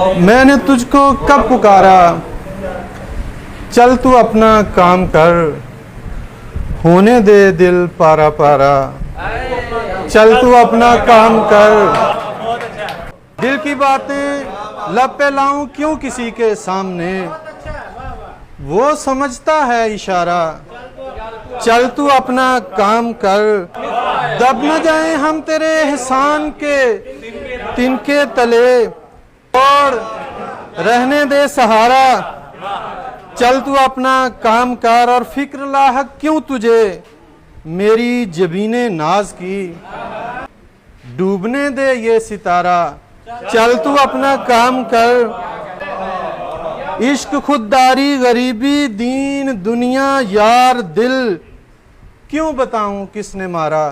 मैंने तुझको कब पुकारा, चल तू अपना काम कर, होने दे दिल पारा पारा, चल तू अपना काम कर। दिल की बातें लब पे लाऊं क्यों किसी के सामने, वो समझता है इशारा, चल तू अपना काम कर। दब न जाए हम तेरे एहसान के तिनके तले, और रहने दे सहारा, चल तू अपना काम कर। और फिक्र लाहक क्यों तुझे मेरी जबीने नाज की, डूबने दे ये सितारा, चल तू अपना काम कर। इश्क खुददारी गरीबी दीन दुनिया यार दिल, क्यों बताऊं किसने मारा,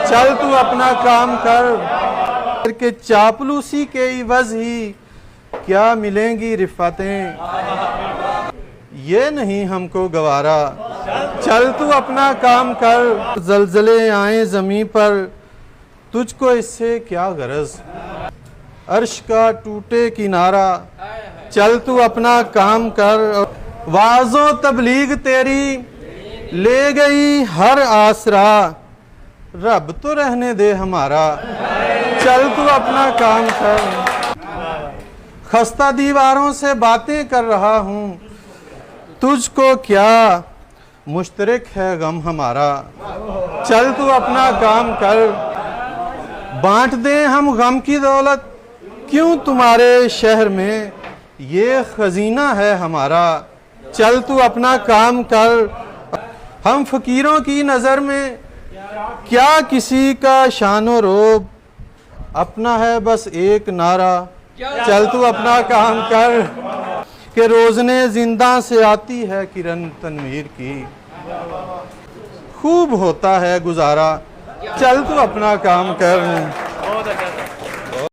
चल तू अपना काम कर। के चापलूसी के इवज ही क्या मिलेंगी रिफ़तें, ये नहीं हमको गवारा, चल तू अपना काम कर। ज़लज़ले आए ज़मीं पर तुझको इससे क्या गरज, अर्श का टूटे किनारा, चल तू अपना काम कर। वाज़ो तबलीग तेरी ले गई हर आसरा, रब तो रहने दे हमारा, चल तू अपना काम कर। खस्ता दीवारों से बातें कर रहा हूँ, तुझको क्या मुश्तरक है गम हमारा, चल तू अपना काम कर। बांट दें हम गम की दौलत क्यों तुम्हारे शहर में, ये खजीना है हमारा, चल तू अपना काम कर। हम फकीरों की नज़र में क्या किसी का शानो रोब, अपना है बस एक नारा, चल तू अपना काम कर। कि रोज़ने जिंदा से आती है किरण तनवीर की, खूब होता है गुजारा, चल तू अपना काम कर।